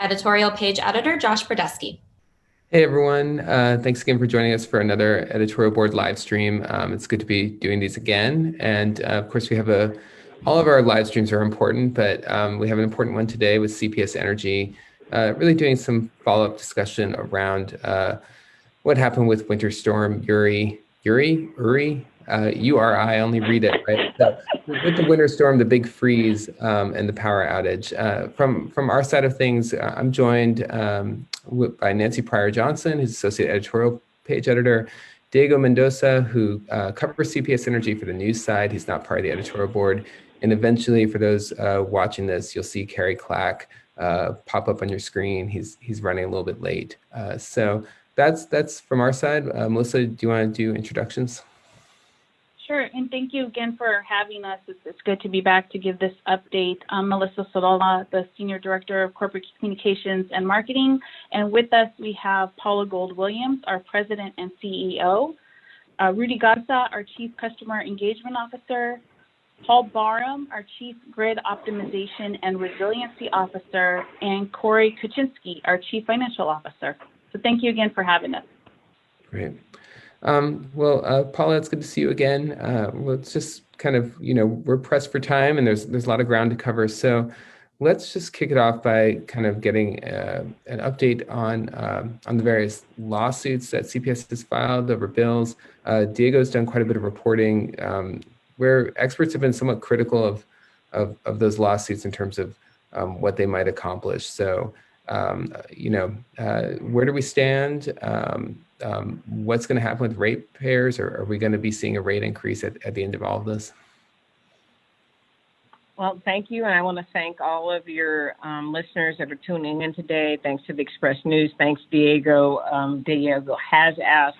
Editorial page editor, Josh Brodesky. Hey everyone, thanks again for joining us for another editorial board live stream. It's good to be doing these again. And of course, we have all of our live streams are important, but we have an important one today with CPS Energy, really doing some follow-up discussion around what happened with Winter Storm Uri, Uri, only read it, right? So with the winter storm, the big freeze, and the power outage. From our side of things, I'm joined by Nancy Pryor Johnson, who's associate editorial page editor, Diego Mendoza, who covers CPS Energy for the news side. He's not part of the editorial board. And eventually, for those watching this, you'll see Carrie Clack pop up on your screen. He's running a little bit late. So that's from our side. Melissa, do you want to do introductions? Sure, and thank you again for having us. It's good to be back to give this update. I'm Melissa Sorolla, the Senior Director of Corporate Communications and Marketing, and with us we have Paula Gold-Williams, our President and CEO, Rudy Garza, our Chief Customer Engagement Officer, Paul Barham, our Chief Grid Optimization and Resiliency Officer, and Corey Kuczynski, our Chief Financial Officer. So thank you again for having us. Great. Paula, it's good to see you again. Let's just kind of, we're pressed for time and there's a lot of ground to cover. So let's just kick it off by kind of getting an update on the various lawsuits that CPS has filed over bills. Diego's done quite a bit of reporting where experts have been somewhat critical of those lawsuits in terms of what they might accomplish. So, where do we stand? What's going to happen with ratepayers? Or are we going to be seeing a rate increase at the end of all of this? Well, thank you. And I want to thank all of your listeners that are tuning in today. Thanks to the Express News. Thanks, Diego. Diego has asked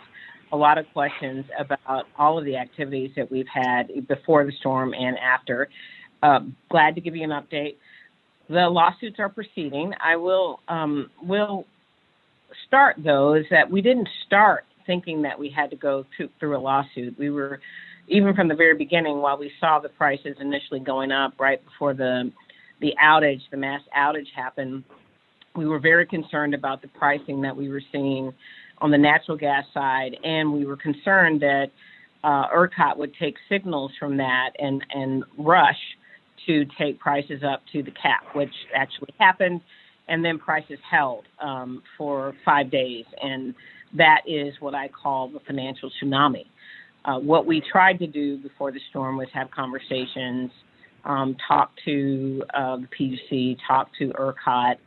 a lot of questions about all of the activities that we've had before the storm and after. Glad to give you an update. The lawsuits are proceeding. I will start, though, is that we didn't start thinking that we had to go through a lawsuit. We were, even from the very beginning, while we saw the prices initially going up right before the outage, the mass outage happened, we were very concerned about the pricing that we were seeing on the natural gas side, and we were concerned that ERCOT would take signals from that and rush to take prices up to the cap, which actually happened, and then prices held for 5 days. And that is what I call the financial tsunami. What we tried to do before the storm was have conversations, talk to the PUC, talk to ERCOT.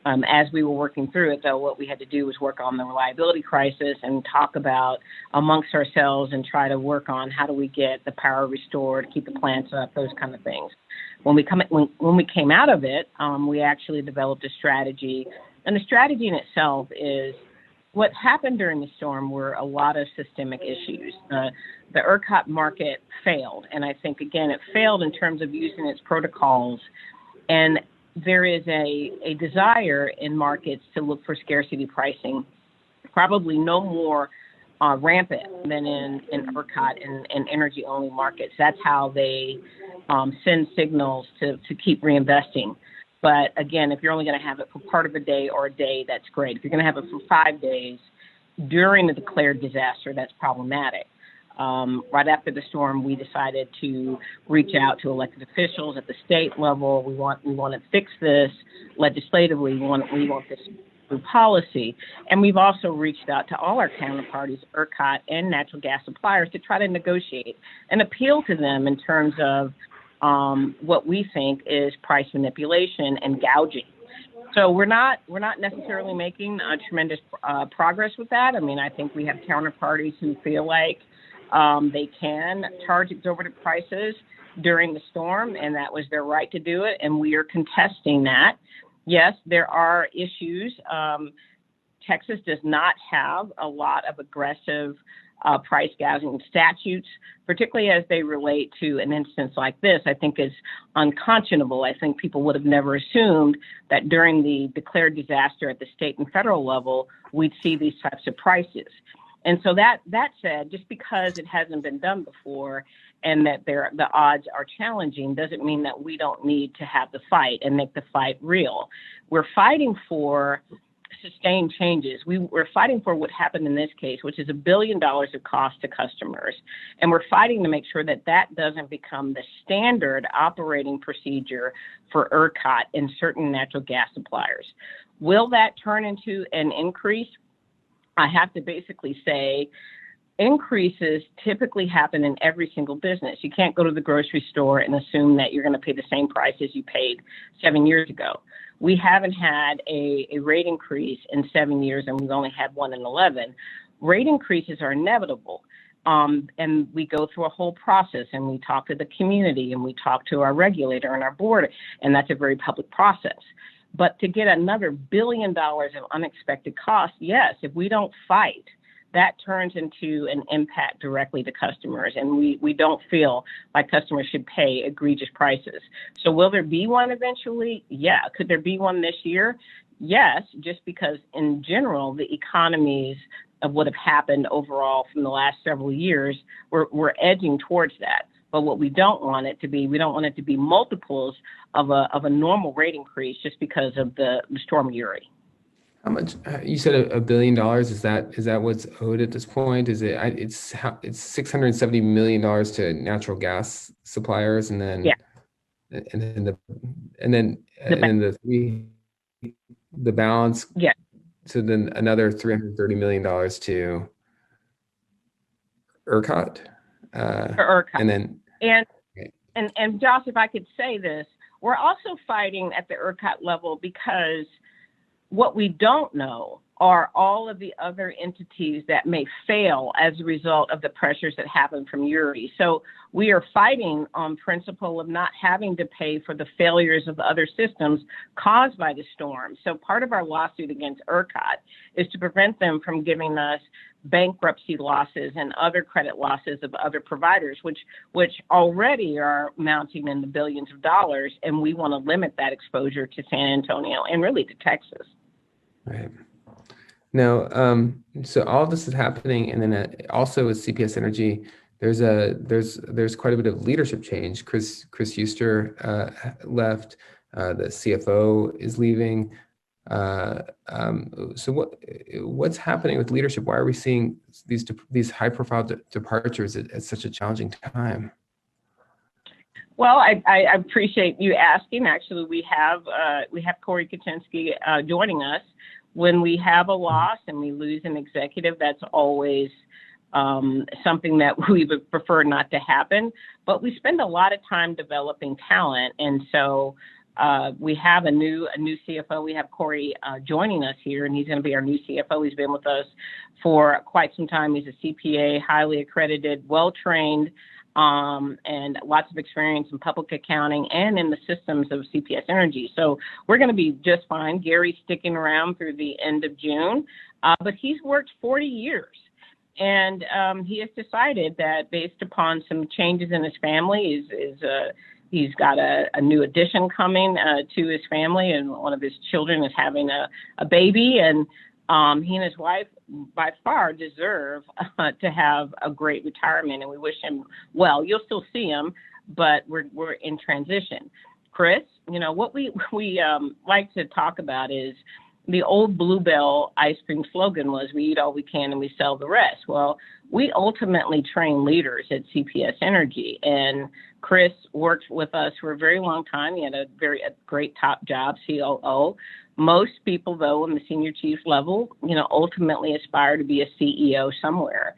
As we were working through it, though, what we had to do was work on the reliability crisis and talk about amongst ourselves and try to work on how do we get the power restored, keep the plants up, those kind of things. When we came out of it, we actually developed a strategy. And the strategy in itself is what happened during the storm were a lot of systemic issues. The ERCOT market failed. And I think, again, it failed in terms of using its protocols. And there is a desire in markets to look for scarcity pricing, probably no more rampant than in ERCOT and energy-only markets. That's how they send signals to keep reinvesting. But again, if you're only going to have it for part of a day or a day, that's great. If you're going to have it for 5 days during the declared disaster, that's problematic. Right after the storm, we decided to reach out to elected officials at the state level. We want to fix this legislatively. We want this through policy. And we've also reached out to all our counterparties, ERCOT and natural gas suppliers, to try to negotiate and appeal to them in terms of what we think is price manipulation and gouging. So we're not necessarily making tremendous progress with that. I mean, I think we have counterparties who feel like they can charge exorbitant prices during the storm, and that was their right to do it, and we are contesting that. Yes, there are issues. Texas does not have a lot of aggressive price gouging statutes, particularly as they relate to an instance like this. I think is unconscionable. I think people would have never assumed that during the declared disaster at the state and federal level, we'd see these types of prices. And so that said, just because it hasn't been done before and that the odds are challenging doesn't mean that we don't need to have the fight and make the fight real. We're fighting for sustained changes. We're fighting for what happened in this case, which is $1 billion of cost to customers. And we're fighting to make sure that that doesn't become the standard operating procedure for ERCOT and certain natural gas suppliers. Will that turn into an increase? I have to basically say increases typically happen in every single business. You can't go to the grocery store and assume that you're going to pay the same price as you paid 7 years ago. We haven't had a rate increase in 7 years, and we've only had one in 11. Rate increases are inevitable. And we go through a whole process, and we talk to the community, and we talk to our regulator and our board, and that's a very public process. But to get another $1 billion of unexpected costs, yes, if we don't fight, that turns into an impact directly to customers. And we don't feel like customers should pay egregious prices. So will there be one eventually? Yeah. Could there be one this year? Yes, just because in general, the economies of what have happened overall from the last several years, we're edging towards that. But what we don't want it to be, we don't want it to be multiples of a normal rate increase just because of the Storm Uri. How much? You said $1 billion. Is that what's owed at this point? Is it? It's $670 million to natural gas suppliers, and then the balance. Yeah. So then another $330 million to ERCOT. And Josh, if I could say this, we're also fighting at the ERCOT level because what we don't know are all of the other entities that may fail as a result of the pressures that happen from Uri. So we are fighting on principle of not having to pay for the failures of other systems caused by the storm. So part of our lawsuit against ERCOT is to prevent them from giving us bankruptcy losses and other credit losses of other providers, which already are mounting in the billions of dollars. And we want to limit that exposure to San Antonio and really to Texas. Right. Now, so all of this is happening, and then also with CPS Energy, there's quite a bit of leadership change. Chris Euster left. The CFO is leaving. So what's happening with leadership? Why are we seeing these high-profile departures at such a challenging time? Well, I appreciate you asking. Actually, we have Corey Kaczynski joining us. When we have a loss and we lose an executive, that's always something that we would prefer not to happen. But we spend a lot of time developing talent, and so we have a new CFO. We have Corey joining us here, and he's going to be our new CFO. He's been with us for quite some time. He's a CPA, highly accredited, well-trained, and lots of experience in public accounting and in the systems of CPS Energy. So we're going to be just fine. Gary's sticking around through the end of June, but he's worked 40 years. And he has decided that based upon some changes in his family, he's got a new addition coming to his family, and one of his children is having a baby, and he and his wife by far deserve to have a great retirement, and we wish him well. You'll still see him, but we're in transition. Chris, what we like to talk about is the old Bluebell ice cream slogan was, we eat all we can and we sell the rest. Well, we ultimately train leaders at CPS Energy, and Chris worked with us for a very long time. He had a great top job, COO. Most people, though, in the senior chief level, ultimately aspire to be a CEO somewhere.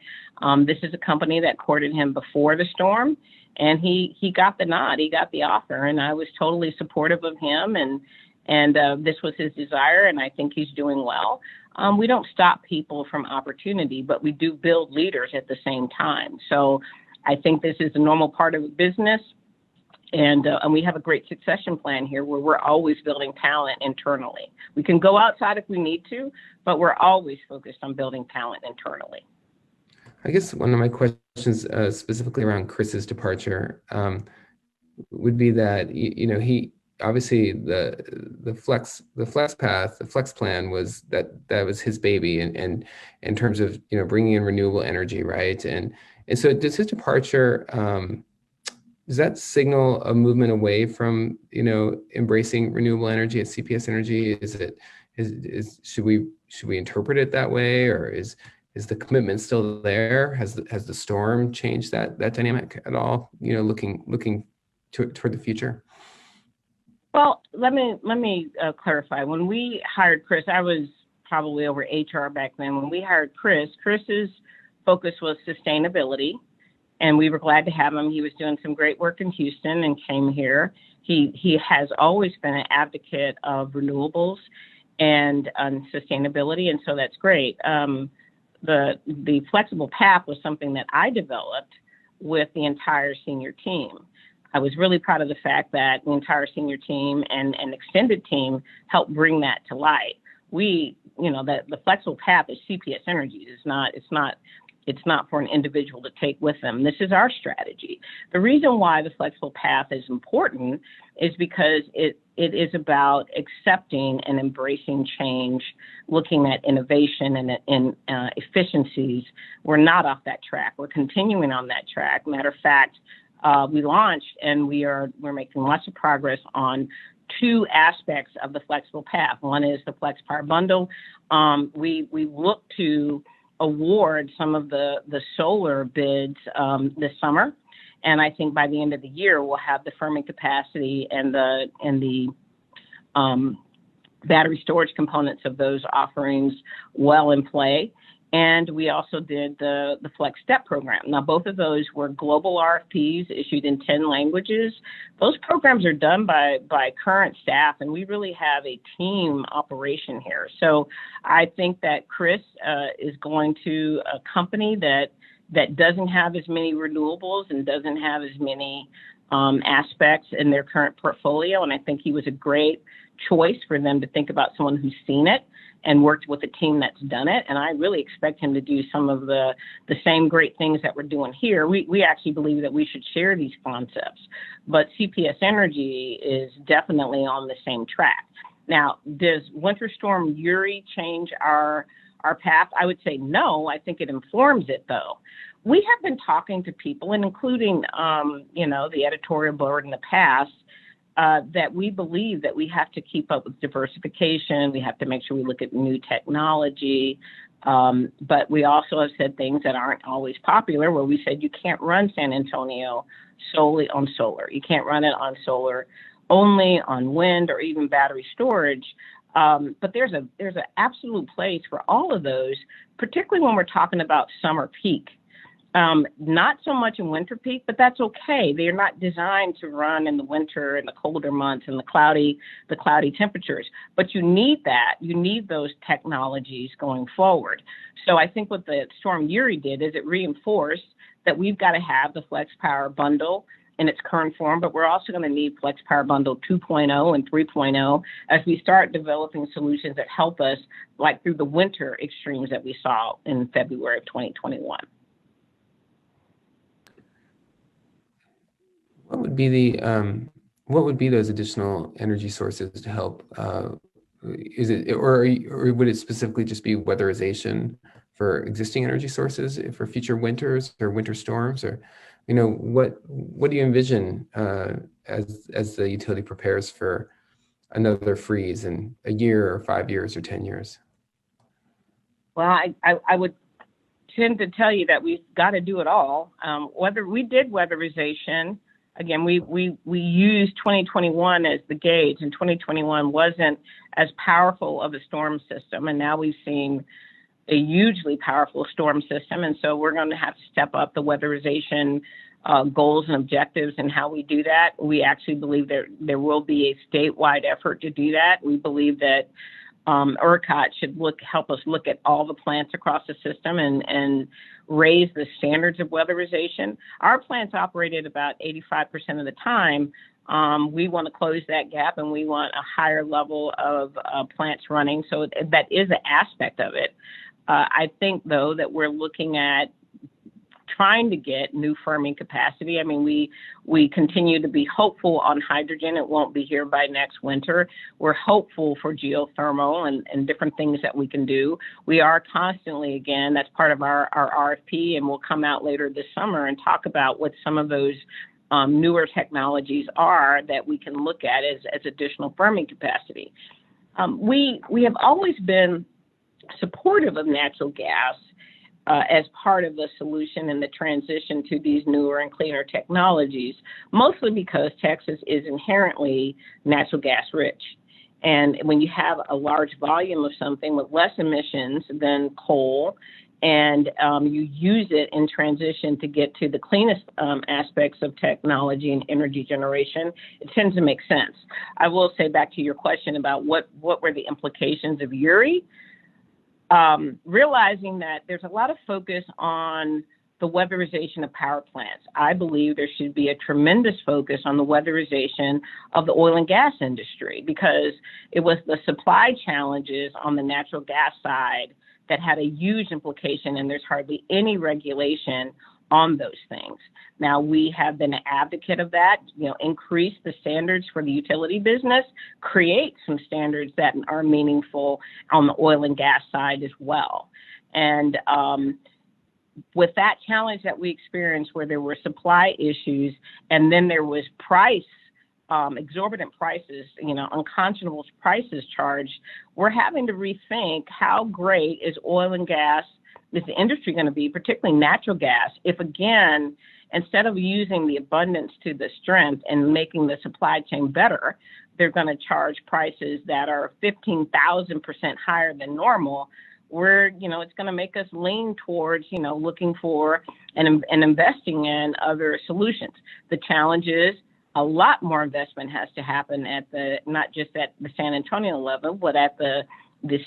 This is a company that courted him before the storm, and he got the nod. He got the offer, and I was totally supportive of him, and this was his desire, and I think he's doing well. We don't stop people from opportunity, but we do build leaders at the same time. So I think this is a normal part of business. And we have a great succession plan here where we're always building talent internally. We can go outside if we need to, but we're always focused on building talent internally. I guess one of my questions specifically around Chris's departure would be that, obviously the flex path, the flex plan was that was his baby, and in terms of bringing in renewable energy, right? And so does his departure, does that signal a movement away from embracing renewable energy at CPS Energy? Should we interpret it that way, or is the commitment still there? Has the storm changed that dynamic at all? Looking toward the future. Well, let me clarify. When we hired Chris, I was probably over HR back then. When we hired Chris's focus was sustainability, and we were glad to have him. He was doing some great work in Houston and came here. He has always been an advocate of renewables and sustainability, and so that's great. The flexible path was something that I developed with the entire senior team. I was really proud of the fact that the entire senior team and extended team helped bring that to light. That the flexible path is CPS Energy. It's not for an individual to take with them. This is our strategy. The reason why the flexible path is important is because it is about accepting and embracing change, looking at innovation and efficiencies. We're not off that track. We're continuing on that track. Matter of fact, we launched and we're making lots of progress on two aspects of the flexible path. One is the Flex Power Bundle. We look to award some of the solar bids this summer, and I think by the end of the year we'll have the firming capacity and the battery storage components of those offerings well in play. And we also did the Flex Step program. Now, both of those were global RFPs issued in 10 languages. Those programs are done by current staff, and we really have a team operation here. So I think that Chris is going to a company that doesn't have as many renewables and doesn't have as many aspects in their current portfolio. And I think he was a great choice for them to think about someone who's seen it and worked with a team that's done it. And I really expect him to do some of the same great things that we're doing here. We actually believe that we should share these concepts, but CPS Energy is definitely on the same track. Now, does Winter Storm Uri change our path? I would say no. I think it informs it, though. We have been talking to people, and including, the editorial board in the past, that we believe that we have to keep up with diversification. We have to make sure we look at new technology. But we also have said things that aren't always popular, where we said you can't run San Antonio solely on solar. You can't run it on solar only, on wind, or even battery storage. But there's an absolute place for all of those, particularly when we're talking about summer peak. Not so much in winter peak, but that's okay. They're not designed to run in the winter and the colder months and the cloudy temperatures. But you need that. You need those technologies going forward. So I think what the Storm Uri did is it reinforced that we've got to have the Flex Power Bundle in its current form, but we're also going to need Flex Power Bundle 2.0 and 3.0 as we start developing solutions that help us, like through the winter extremes that we saw in February of 2021. What would be those additional energy sources to help? Is it, or would it specifically just be weatherization for existing energy sources for future winters or winter storms, or what do you envision as the utility prepares for another freeze in a year or 5 years or 10 years? Well, I would tend to tell you that we've got to do it all. Whether we did weatherization. Again, we used 2021 as the gauge, and 2021 wasn't as powerful of a storm system. And now we've seen a hugely powerful storm system. And so we're going to have to step up the weatherization goals and objectives and how we do that. We actually believe there will be a statewide effort to do that. We believe that ERCOT should help us look at all the plants across the system and raise the standards of weatherization. Our plants operate at about 85% of the time. We want to close that gap, and we want a higher level of plants running. So that is an aspect of it. I think, though, that we're looking at trying to get new firming capacity. I mean, we continue to be hopeful on hydrogen. It won't be here by next winter. We're hopeful for geothermal and different things that we can do. We are constantly, again, that's part of our RFP, and we'll come out later this summer and talk about what some of those newer technologies are that we can look at as additional firming capacity. We have always been supportive of natural gas as part of the solution in the transition to these newer and cleaner technologies, mostly because Texas is inherently natural gas rich. And when you have a large volume of something with less emissions than coal, and you use it in transition to get to the cleanest aspects of technology and energy generation, it tends to make sense. I will say, back to your question about what were the implications of Uri, realizing that there's a lot of focus on the weatherization of power plants. I believe there should be a tremendous focus on the weatherization of the oil and gas industry, because it was the supply challenges on the natural gas side that had a huge implication, and there's hardly any regulation on those things. Now, we have been an advocate of that, increase the standards for the utility business, create some standards that are meaningful on the oil and gas side as well. And with that challenge that we experienced, where there were supply issues and then there was exorbitant prices, unconscionable prices charged, we're having to rethink how great is oil and gas, is the industry going to be, particularly natural gas, if, again, instead of using the abundance to the strength and making the supply chain better, they're going to charge prices that are 15,000% higher than normal, where, it's going to make us lean towards, looking for and investing in other solutions. The challenge is, a lot more investment has to happen at not just at the San Antonio level, but at the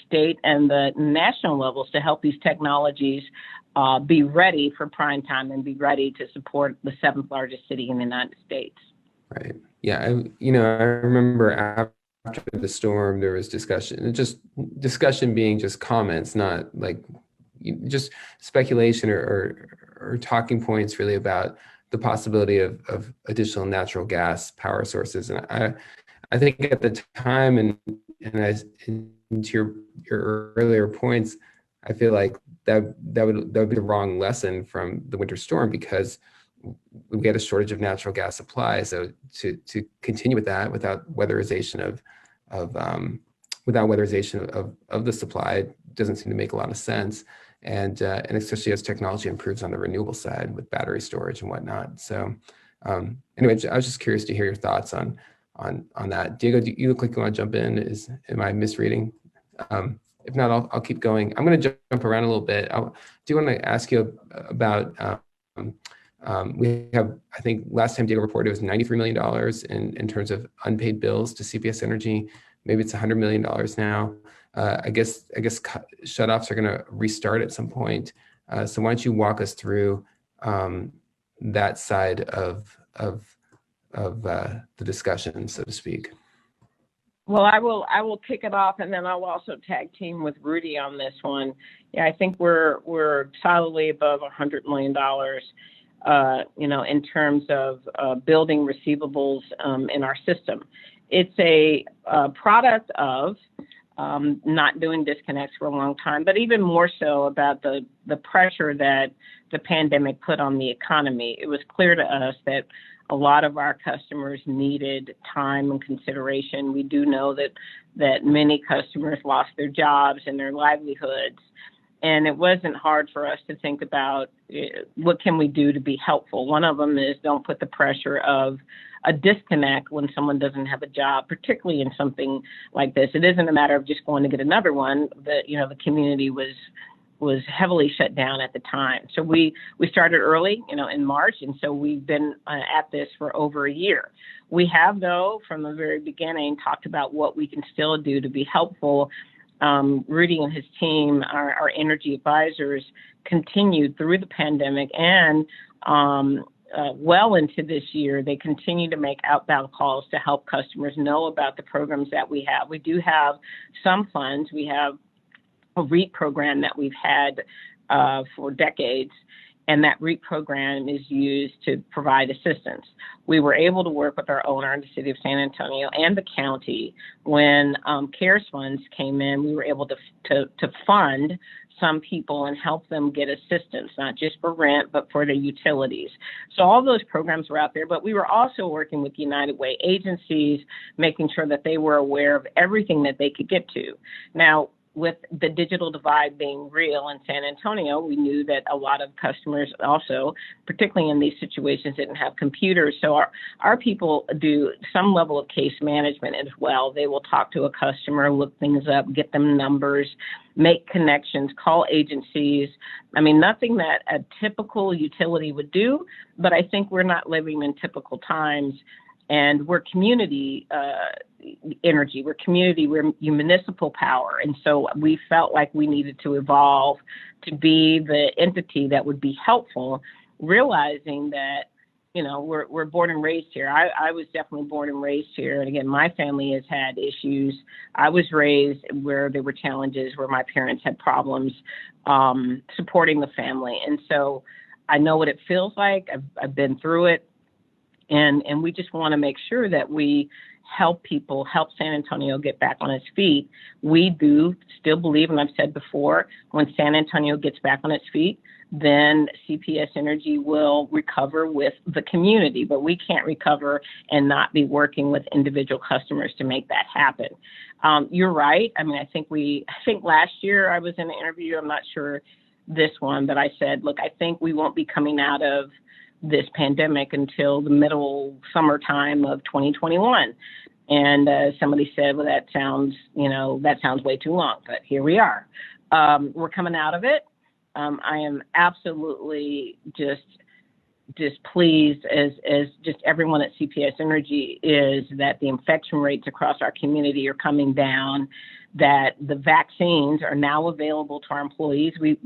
state and the national levels to help these technologies be ready for prime time and be ready to support the 7th largest city in the United States. Right. Yeah. I remember after the storm, there was discussion being just comments, not like just speculation or talking points really about the possibility of additional natural gas power sources. And I think at the time, and to your earlier points, I feel like that would be the wrong lesson from the winter storm, because we had a shortage of natural gas supply. So to continue with that without weatherization of the supply doesn't seem to make a lot of sense. And especially as technology improves on the renewable side with battery storage and whatnot. So anyway, I was just curious to hear your thoughts on that. Diego, do you look like you want to jump in? Am I misreading? If not, I'll keep going. I'm going to jump around a little bit. I do want to ask you about, we have, I think last time Diego reported, it was $93 million in terms of unpaid bills to CPS Energy. Maybe it's $100 million now. I guess shutoffs are going to restart at some point. So why don't you walk us through that side of the discussion, so to speak? Well, I will kick it off, and then I'll also tag team with Rudy on this one. Yeah, I think we're solidly above $100 million, in terms of building receivables in our system. It's a product of not doing disconnects for a long time, but even more so about the pressure that the pandemic put on the economy. It was clear to us that a lot of our customers needed time and consideration. We do know that many customers lost their jobs and their livelihoods. And it wasn't hard for us to think about what can we do to be helpful. One of them is don't put the pressure of a disconnect when someone doesn't have a job, particularly in something like this. It isn't a matter of just going to get another one. The community was heavily shut down at the time. So we started early, in March. And so we've been at this for over a year. We have, though, from the very beginning, talked about what we can still do to be helpful. Rudy and his team, our energy advisors, continued through the pandemic and well into this year. They continue to make outbound calls to help customers know about the programs that we have. We do have some funds. We have a REAP program that we've had for decades. and that REAP program is used to provide assistance. We were able to work with our owner, the city of San Antonio, and the county. When CARES funds came in, we were able to fund some people and help them get assistance, not just for rent, but for their utilities. So all those programs were out there, but we were also working with United Way agencies, making sure that they were aware of everything that they could get to. Now, with the digital divide being real in San Antonio, we knew that a lot of customers also, particularly in these situations, didn't have computers. So our people do some level of case management as well. They will talk to a customer, look things up, get them numbers, make connections, call agencies. I mean, nothing that a typical utility would do, but I think we're not living in typical times. And we're community energy, we're municipal power. And so we felt like we needed to evolve to be the entity that would be helpful, realizing that, you know, we're born and raised here. I was definitely born and raised here. And again, my family has had issues. I was raised where there were challenges, where my parents had problems supporting the family. And so I know what it feels like. I've been through it. And we just want to make sure that we help people, help San Antonio get back on its feet. We do still believe, and I've said before, when San Antonio gets back on its feet, then CPS Energy will recover with the community. But we can't recover and not be working with individual customers to make that happen. You're right. I mean, I think last year I was in an interview, I'm not sure this one, but I said, look, I think we won't be coming out of this pandemic until the middle summertime of 2021. And somebody said, well, that sounds way too long, but here we are. We're coming out of it. I am absolutely just pleased, as just everyone at CPS Energy is, that the infection rates across our community are coming down, that the vaccines are now available to our employees. We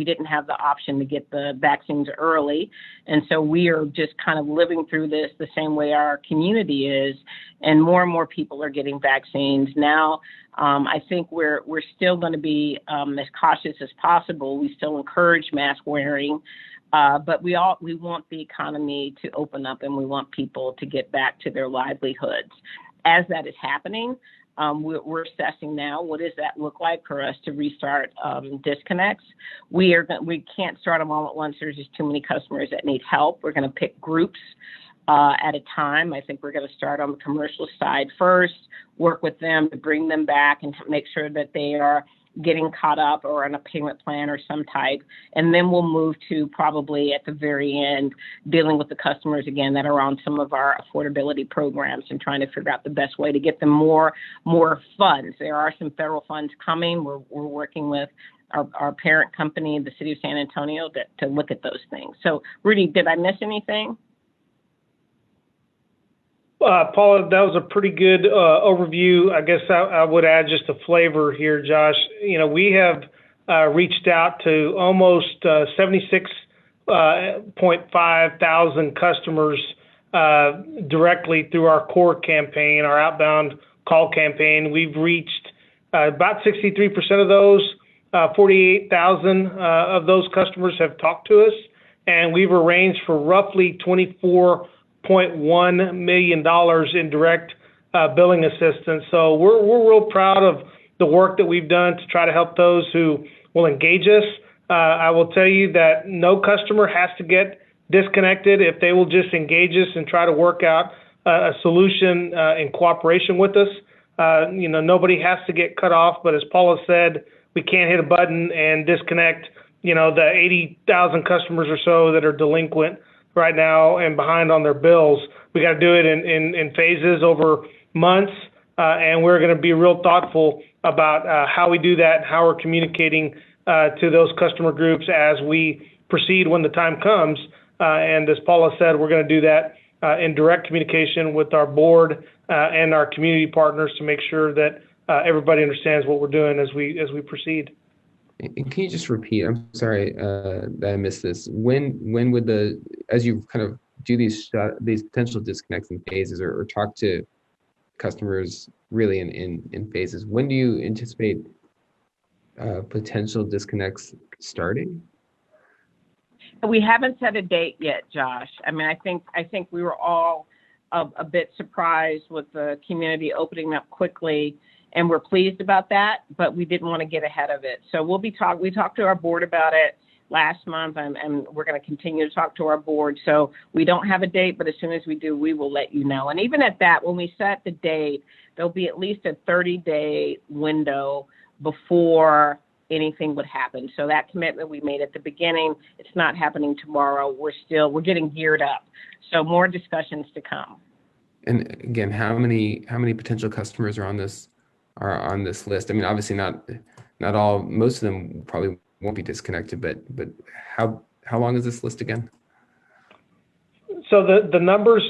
didn't have the option to get the vaccines early. And so we are just kind of living through this the same way our community is. And more people are getting vaccines. Now, I think we're still going to be as cautious as possible. We still encourage mask wearing. But we want the economy to open up, and we want people to get back to their livelihoods. As that is happening, we're assessing now, what does that look like for us to restart disconnects? We can't start them all at once. There's just too many customers that need help. We're going to pick groups at a time. I think we're going to start on the commercial side first, work with them to bring them back and make sure that they are getting caught up or on a payment plan or some type. And then we'll move to probably at the very end, dealing with the customers again that are on some of our affordability programs and trying to figure out the best way to get them more funds. There are some federal funds coming. We're working with our parent company, the city of San Antonio, to look at those things. So Rudy, did I miss anything? Paula, that was a pretty good overview. I guess I would add just a flavor here, Josh. You know, we have reached out to almost 76.5 thousand customers directly through our core campaign, our outbound call campaign. We've reached about 63% of those. 48,000 of those customers have talked to us, and we've arranged for roughly $24.1 million in direct billing assistance. So we're real proud of the work that we've done to try to help those who will engage us. I will tell you that no customer has to get disconnected if they will just engage us and try to work out a solution in cooperation with us. Nobody has to get cut off, but as Paula said, we can't hit a button and disconnect, the 80,000 customers or so that are delinquent right now and behind on their bills. We got to do it in phases over months, and we're going to be real thoughtful about how we do that and how we're communicating to those customer groups as we proceed when the time comes. And as Paula said, we're going to do that in direct communication with our board and our community partners to make sure that everybody understands what we're doing as we proceed. And can you just repeat? I'm sorry that I missed this. When would as you kind of do these potential disconnects in phases or talk to customers really in phases, when do you anticipate potential disconnects starting? We haven't set a date yet, Josh. I mean, I think we were all a bit surprised with the community opening up quickly, and we're pleased about that, but we didn't want to get ahead of it. So we talked to our board about it last month, and we're going to continue to talk to our board. So we don't have a date, but as soon as we do, we will let you know. And even at that, when we set the date, there'll be at least a 30-day window before anything would happen. So that commitment we made at the beginning, it's not happening tomorrow. We're getting geared up. So more discussions to come. And again, how many potential customers are on this list? I mean, obviously not all. Most of them probably won't be disconnected, but how long is this list again? So the numbers,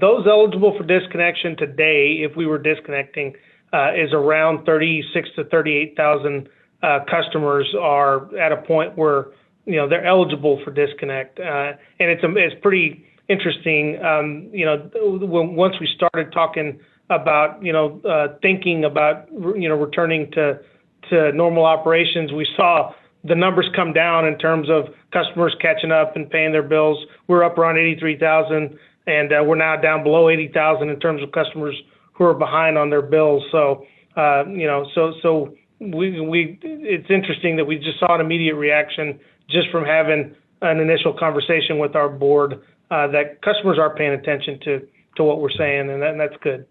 those eligible for disconnection today, if we were disconnecting, is around 36 to 38,000 customers are at a point where they're eligible for disconnect, and it's pretty interesting. Once we started talking about thinking about returning to normal operations, we saw the numbers come down in terms of customers catching up and paying their bills. We're up around 83,000, and we're now down below 80,000 in terms of customers who are behind on their bills. So it's interesting that we just saw an immediate reaction just from having an initial conversation with our board that customers are paying attention to what we're saying, and that's good.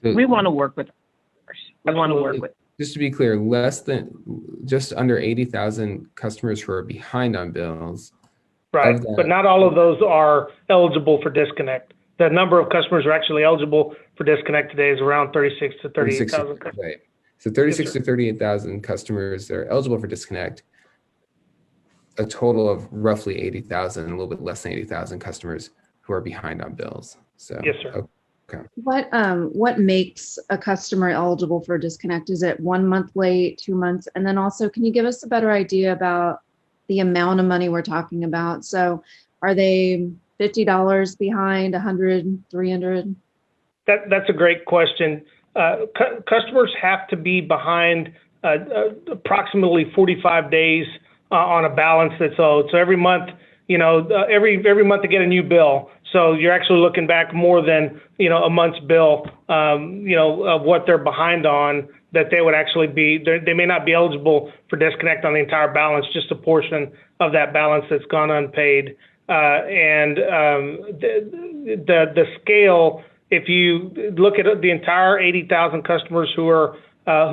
So, we want to work with customers. We want to work with. Just to be clear, just under 80,000 customers who are behind on bills. Right, but not all of those are eligible for disconnect. The number of customers who are actually eligible for disconnect today is around 36 to 38,000. Right. So 36 to 38,000 customers that are eligible for disconnect. A total of roughly 80,000, a little bit less than 80,000 customers who are behind on bills. So yes, sir. Okay. What makes a customer eligible for disconnect? Is it 1 month late, 2 months? And then also, can you give us a better idea about the amount of money we're talking about? So are they $50 behind, 100, 300? That's a great question. Customers have to be behind approximately 45 days on a balance that's owed. So every month, every month they get a new bill. So you're actually looking back more than, a month's bill, of what they're behind on, that they would actually be, they may not be eligible for disconnect on the entire balance, just a portion of that balance that's gone unpaid. The scale, if you look at the entire 80,000 customers who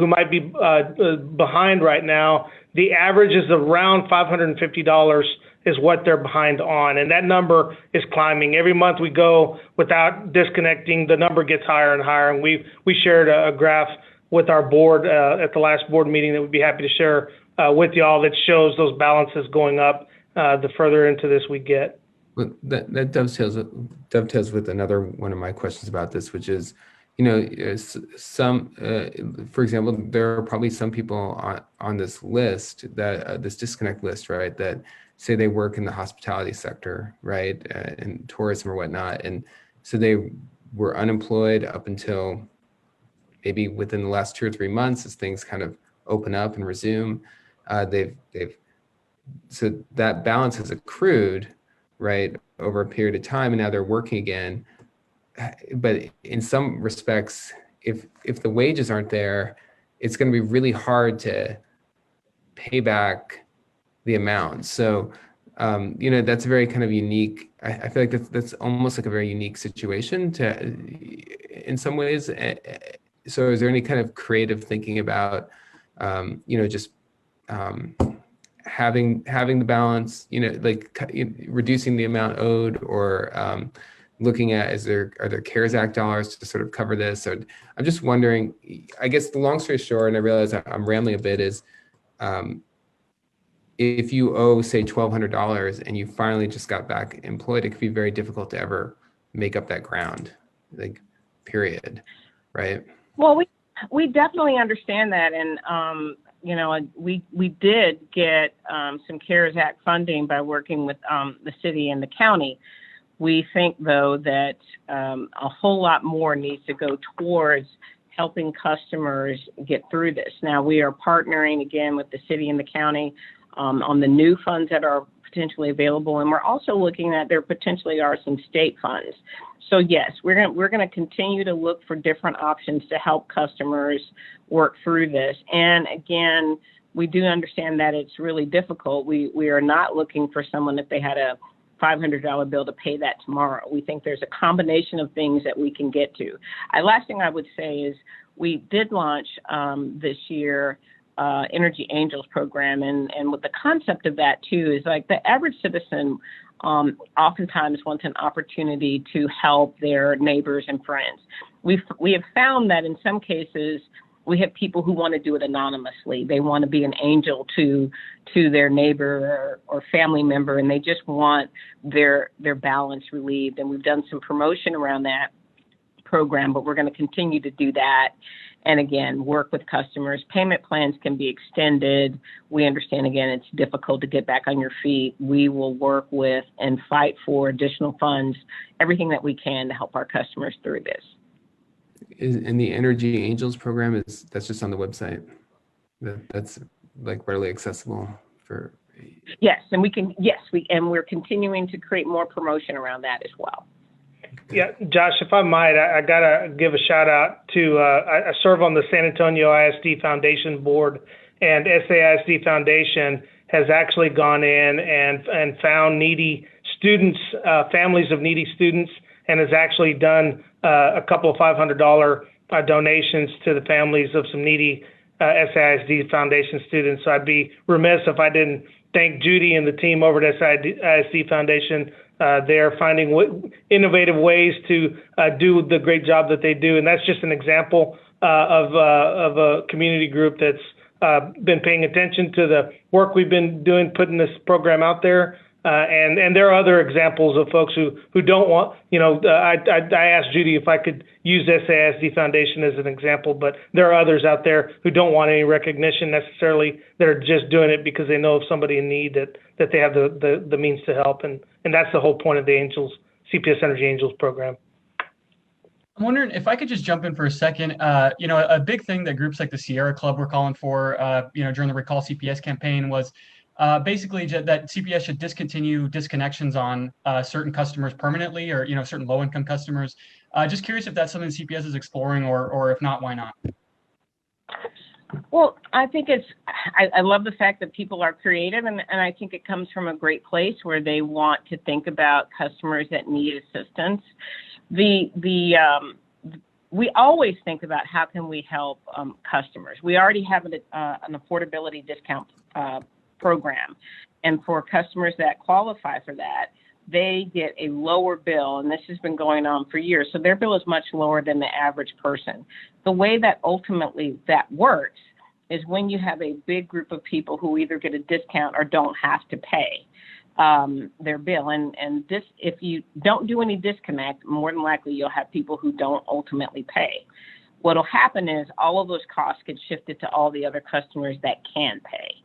might be behind right now, the average is around $550 is what they're behind on, and that number is climbing. Every month we go without disconnecting, the number gets higher and higher, and we shared a graph with our board at the last board meeting that we'd be happy to share with y'all that shows those balances going up the further into this we get. Well, that dovetails with another one of my questions about this, which is, for example, there are probably some people on this list, that this disconnect list, right, that say they work in the hospitality sector, right, and tourism or whatnot, and so they were unemployed up until maybe within the last 2 or 3 months as things kind of open up and resume. So that balance has accrued, right, over a period of time, and now they're working again. But in some respects, if the wages aren't there, it's going to be really hard to pay back the amount. So, that's a very kind of unique. I feel like that's almost like a very unique situation in some ways. So, is there any kind of creative thinking about, just having the balance, reducing the amount owed, or looking at are there CARES Act dollars to sort of cover this? So I'm just wondering, I guess the long story short, and I realize I'm rambling a bit, is if you owe, say, $1,200 and you finally just got back employed, it could be very difficult to ever make up that ground, period, right? Well, we definitely understand that, and we did get some CARES Act funding by working with the city and the county. We think, though, that a whole lot more needs to go towards helping customers get through this. Now, we are partnering again with the city and the county on the new funds that are potentially available. And we're also looking at there potentially are some state funds. So yes, we're gonna continue to look for different options to help customers work through this. And again, we do understand that it's really difficult. We are not looking for someone, if they had a $500 bill, to pay that tomorrow. We think there's a combination of things that we can get to. Last thing I would say is we did launch this year Energy Angels program, and with the concept of that too is like the average citizen oftentimes wants an opportunity to help their neighbors and friends. We have found that in some cases we have people who want to do it anonymously. They want to be an angel to their neighbor or family member, and they just want their balance relieved. And we've done some promotion around that program, but we're going to continue to do that. And again, work with customers. Payment plans can be extended. We understand, again, it's difficult to get back on your feet. We will work with and fight for additional funds, everything that we can to help our customers through this. And the Energy Angels program that's just on the website. That's like readily accessible for. Yes, and we're continuing to create more promotion around that as well. Yeah, Josh, if I might, I gotta give a shout out to, I serve on the San Antonio ISD Foundation board, and SAISD Foundation has actually gone in and found needy students, families of needy students, and has actually done a couple of $500 donations to the families of some needy SAISD Foundation students. So I'd be remiss if I didn't thank Judy and the team over at SAISD Foundation. They're finding innovative ways to do the great job that they do. And that's just an example of a community group that's been paying attention to the work we've been doing, putting this program out there. And there are other examples of folks who don't want, I asked Judy if I could use SAISD Foundation as an example, but there are others out there who don't want any recognition necessarily. They're just doing it because they know of somebody in need that they have the means to help. And that's the whole point of the CPS Energy Angels program. I'm wondering if I could just jump in for a second. A big thing that groups like the Sierra Club were calling for, during the Recall CPS campaign was basically that CPS should discontinue disconnections on certain customers permanently, or certain low-income customers. Just curious if that's something CPS is exploring, or if not, why not? Well, I think I love the fact that people are creative, and I think it comes from a great place where they want to think about customers that need assistance. We always think about how can we help customers. We already have an affordability discount program, and for customers that qualify for that, they get a lower bill, and this has been going on for years. So their bill is much lower than the average person. The way that ultimately that works is when you have a big group of people who either get a discount or don't have to pay their bill. And this, if you don't do any disconnect, more than likely you'll have people who don't ultimately pay. What'll happen is all of those costs get shifted to all the other customers that can pay.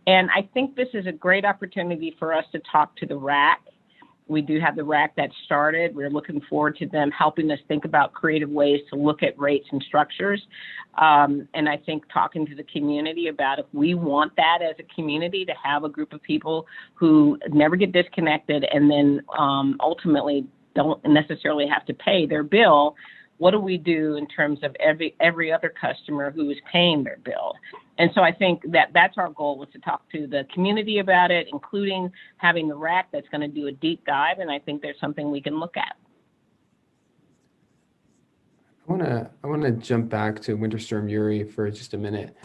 And I think this is a great opportunity for us to talk to the RAC. We do have the RAC that started. We're looking forward to them helping us think about creative ways to look at rates and structures. And I think talking to the community about if we want that as a community, to have a group of people who never get disconnected and then ultimately don't necessarily have to pay their bill. What do we do in terms of every other customer who is paying their bill? And so I think that's our goal, is to talk to the community about it, including having the RAC that's going to do a deep dive. And I think there's something we can look at. I want to jump back to Winter Storm Uri for just a minute.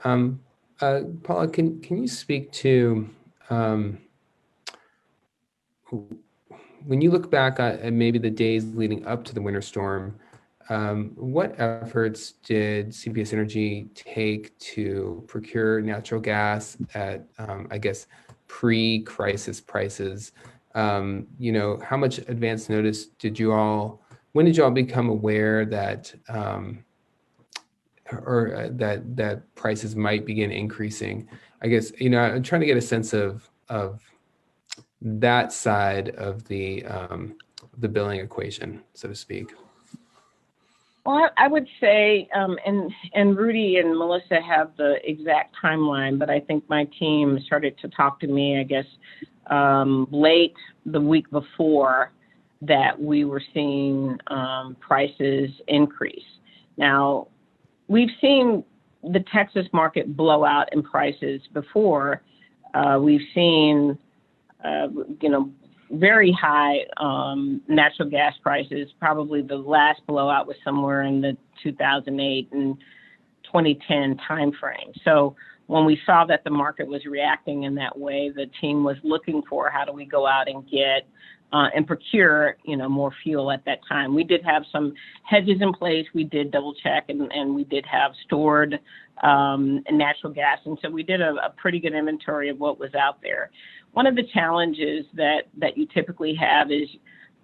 Paula, can you speak to when you look back at maybe the days leading up to the winter storm? What efforts did CPS Energy take to procure natural gas at, pre-crisis prices? How much advance notice when did you all become aware that, that prices might begin increasing? I guess, I'm trying to get a sense of that side of the billing equation, so to speak. Well, I would say, and Rudy and Melissa have the exact timeline, but I think my team started to talk to me, late the week before that we were seeing prices increase. Now, we've seen the Texas market blow out in prices before. We've seen, very high natural gas prices. Probably the last blowout was somewhere in the 2008 and 2010 timeframe. So when we saw that the market was reacting in that way, the team was looking for how do we go out and get and procure, more fuel at that time. We did have some hedges in place. We did double check and we did have stored natural gas. And so we did a pretty good inventory of what was out there. One of the challenges that you typically have is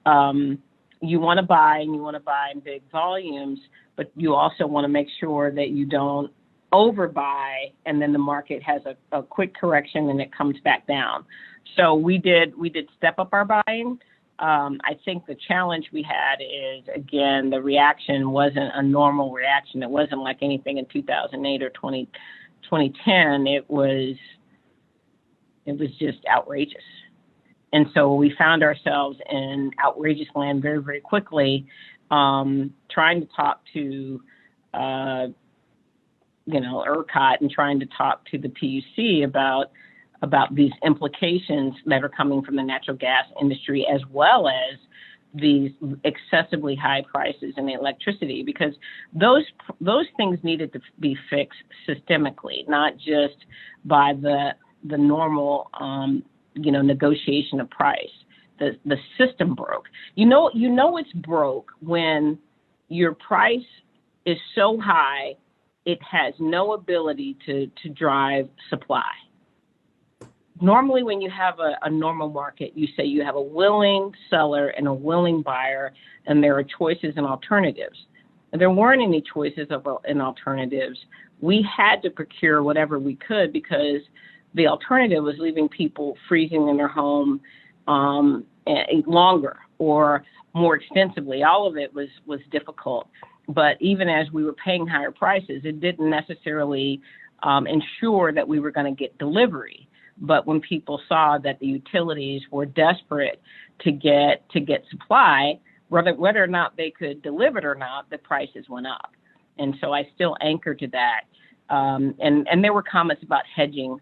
you want to buy in big volumes, but you also want to make sure that you don't overbuy and then the market has a quick correction and it comes back down. So we did step up our buying. I think the challenge we had is, again, the reaction wasn't a normal reaction. It wasn't like anything in 2008 or 2010. It was just outrageous. And so we found ourselves in outrageous land very, very quickly, trying to talk to, ERCOT and trying to talk to the PUC about these implications that are coming from the natural gas industry, as well as these excessively high prices in electricity, because those things needed to be fixed systemically, not just by the normal, negotiation of price. The system broke. It's broke when your price is so high, it has no ability to drive supply. Normally, when you have a normal market, you say you have a willing seller and a willing buyer, and there are choices and alternatives. And there weren't any choices and alternatives. We had to procure whatever we could because the alternative was leaving people freezing in their home longer or more extensively. All of it was difficult. But even as we were paying higher prices, it didn't necessarily ensure that we were going to get delivery. But when people saw that the utilities were desperate to get supply, whether or not they could deliver it or not, the prices went up. And so I still anchor to that. And there were comments about hedging.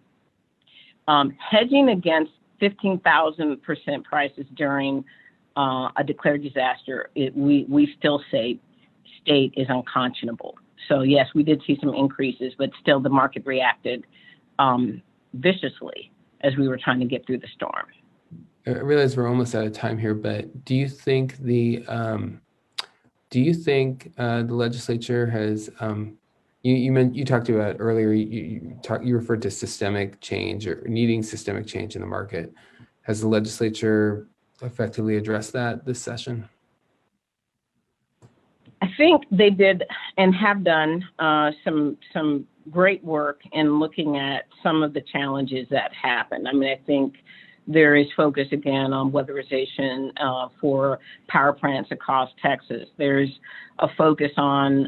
Hedging against 15,000% prices during a declared disaster, we still say state is unconscionable. So yes, we did see some increases, but still the market reacted viciously as we were trying to get through the storm. I realize we're almost out of time here, but do you think the legislature has you talked about earlier, you referred to systemic change or needing systemic change in the market. Has the legislature effectively addressed that this session? I think they did and have done some great work in looking at some of the challenges that happened. I mean, I think there is focus again on weatherization for power plants across Texas. There's a focus on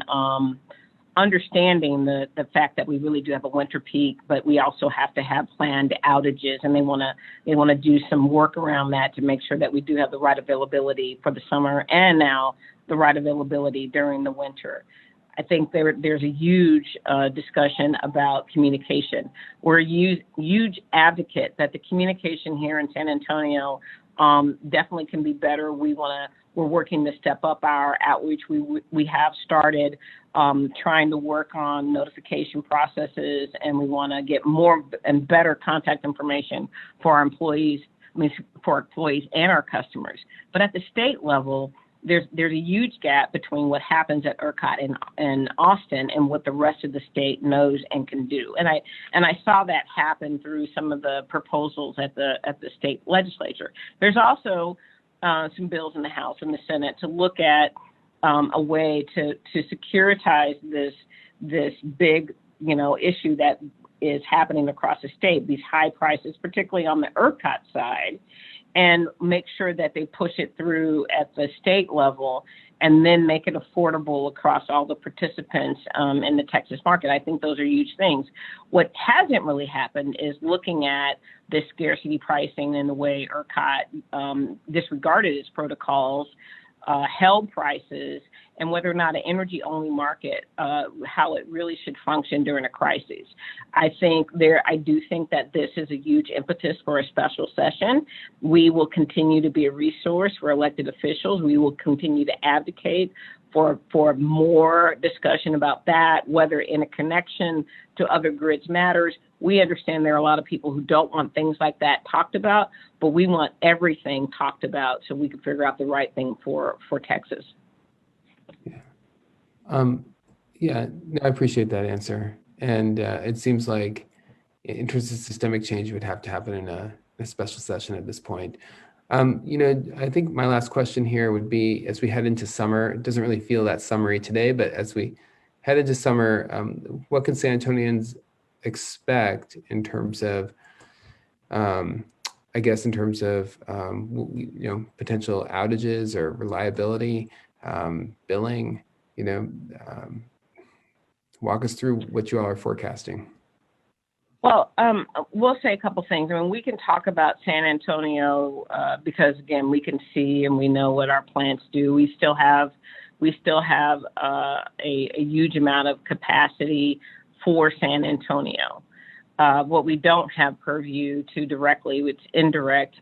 understanding the fact that we really do have a winter peak, but we also have to have planned outages, and they want to do some work around that to make sure that we do have the right availability for the summer and now the right availability during the winter. I think there's a huge discussion about communication. We're a huge advocate that the communication here in San Antonio definitely can be better. We're working to step up our outreach. We have started trying to work on notification processes, and we want to get more and better contact information for our employees, for our employees and our customers. But at the state level, there's a huge gap between what happens at ERCOT in Austin and what the rest of the state knows and can do. And I saw that happen through some of the proposals at the state legislature. There's also some bills in the House and the Senate to look at a way to securitize this big issue that is happening across the state, these high prices, particularly on the ERCOT side, and make sure that they push it through at the state level and then make it affordable across all the participants in the Texas market. I think those are huge things. What hasn't really happened is looking at this scarcity pricing and the way ERCOT disregarded its protocols, held prices, and whether or not an energy-only market, how it really should function during a crisis. I do think that this is a huge impetus for a special session. We will continue to be a resource for elected officials. We will continue to advocate for more discussion about that, whether in a connection to other grids matters. We understand there are a lot of people who don't want things like that talked about, but we want everything talked about so we can figure out the right thing for Texas. Yeah, no, I appreciate that answer. And it seems like in terms of systemic change, it would have to happen in a special session at this point. I think my last question here would be, as we head into summer, it doesn't really feel that summery today, but as we head into summer, what can San Antonians expect in terms of, potential outages or reliability, billing, walk us through what you all are forecasting. Well, we'll say a couple things. I mean, we can talk about San Antonio because, again, we can see and we know what our plants do. We still have a huge amount of capacity for San Antonio. What we don't have purview to directly, which indirect,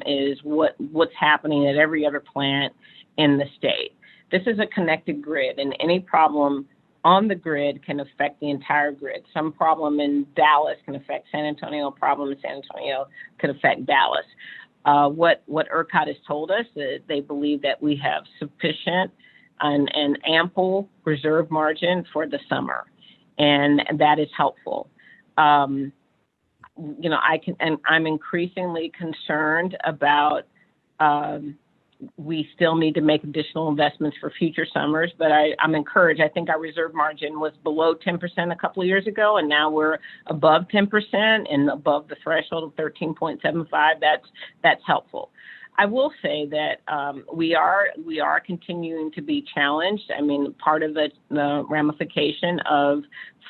is what's happening at every other plant in the state. This is a connected grid, and any problem on the grid can affect the entire grid. Some problem in Dallas can affect San Antonio, a problem in San Antonio could affect Dallas. What ERCOT has told us is they believe that we have sufficient and ample reserve margin for the summer, and that is helpful. I'm increasingly concerned about we still need to make additional investments for future summers, but I'm encouraged. I think our reserve margin was below 10% a couple of years ago, and now we're above 10% and above the threshold of 13.75. That's helpful. I will say that we are continuing to be challenged. I mean, part of the ramification of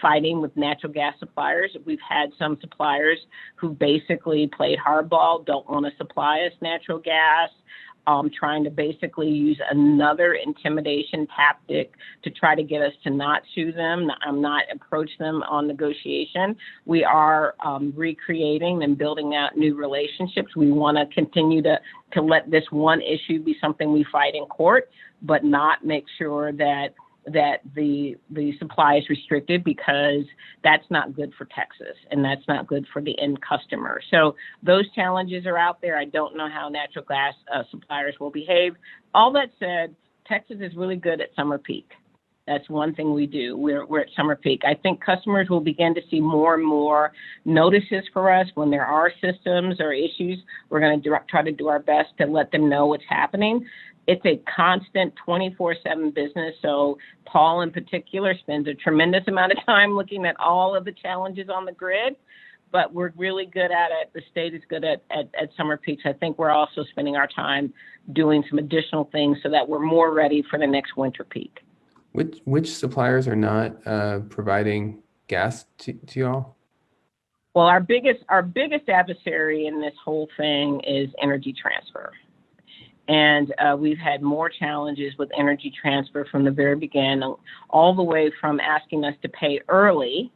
fighting with natural gas suppliers, we've had some suppliers who basically played hardball, don't want to supply us natural gas, trying to basically use another intimidation tactic to try to get us to not sue them, not approach them on negotiation. We are recreating and building out new relationships. We want to continue to let this one issue be something we fight in court, but not make sure that the supply is restricted, because that's not good for Texas and that's not good for the end customer. So those challenges are out there. I don't know how natural gas suppliers will behave. All that said, Texas is really good at summer peak. That's one thing we do. We're at summer peak. I think customers will begin to see more and more notices for us when there are systems or issues. We're going to try to do our best to let them know what's happening. It's a constant 24/7 business. So Paul in particular spends a tremendous amount of time looking at all of the challenges on the grid, but we're really good at it. The state is good at summer peaks. I think we're also spending our time doing some additional things so that we're more ready for the next winter peak. Which suppliers are not providing gas to you all? Well, our biggest adversary in this whole thing is Energy Transfer. And we've had more challenges with Energy Transfer from the very beginning, all the way from asking us to pay early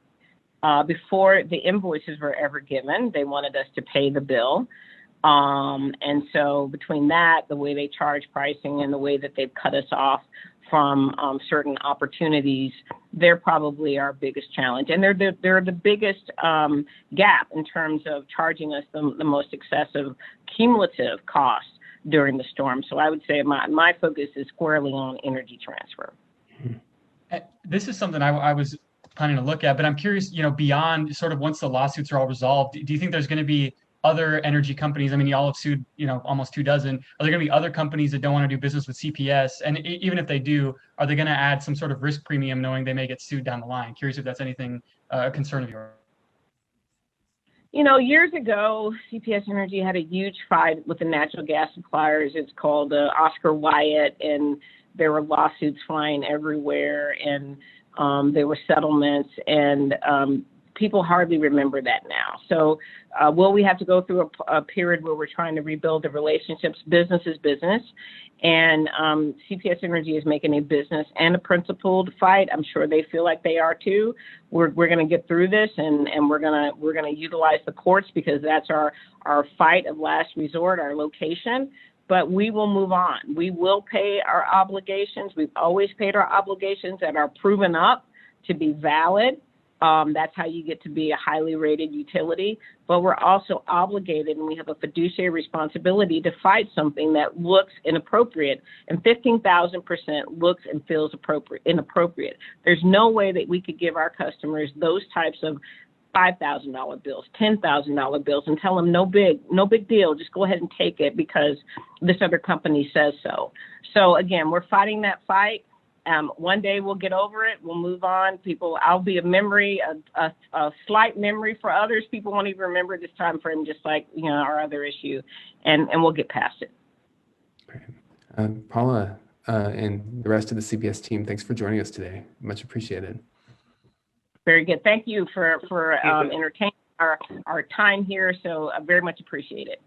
before the invoices were ever given. They wanted us to pay the bill. And so between that, the way they charge pricing and the way that they've cut us off from certain opportunities, they're probably our biggest challenge. And they're the biggest gap in terms of charging us the most excessive cumulative costs during the storm. So I would say my focus is squarely on Energy Transfer. This is something I was planning to look at, but I'm curious, beyond sort of once the lawsuits are all resolved, do you think there's going to be other energy companies? I mean, you all have sued, almost 24. Are there going to be other companies that don't want to do business with CPS? And even if they do, are they going to add some sort of risk premium knowing they may get sued down the line? Curious if that's anything a concern of yours. Years ago, CPS Energy had a huge fight with the natural gas suppliers. It's called Oscar Wyatt, and there were lawsuits flying everywhere, and there were settlements, and people hardly remember that now. So will we have to go through a period where we're trying to rebuild the relationships? Business is business. And CPS Energy is making a business and a principled fight. I'm sure they feel like they are too. We're going to get through this, and we're going to utilize the courts, because that's our fight of last resort, our location. But we will move on. We will pay our obligations. We've always paid our obligations that are proven up to be valid. That's how you get to be a highly rated utility. But we're also obligated, and we have a fiduciary responsibility to fight something that looks inappropriate. And 15,000% looks and feels inappropriate. There's no way that we could give our customers those types of $5,000 bills, $10,000 bills, and tell them no big deal. Just go ahead and take it because this other company says so. So again, we're fighting that fight. One day we'll get over it. We'll move on. I'll be a memory, a slight memory for others. People won't even remember this time frame, just like, our other issue, and we'll get past it. Great. Paula and the rest of the CPS team, thanks for joining us today. Much appreciated. Very good. Thank you for entertaining our time here. So I very much appreciate it.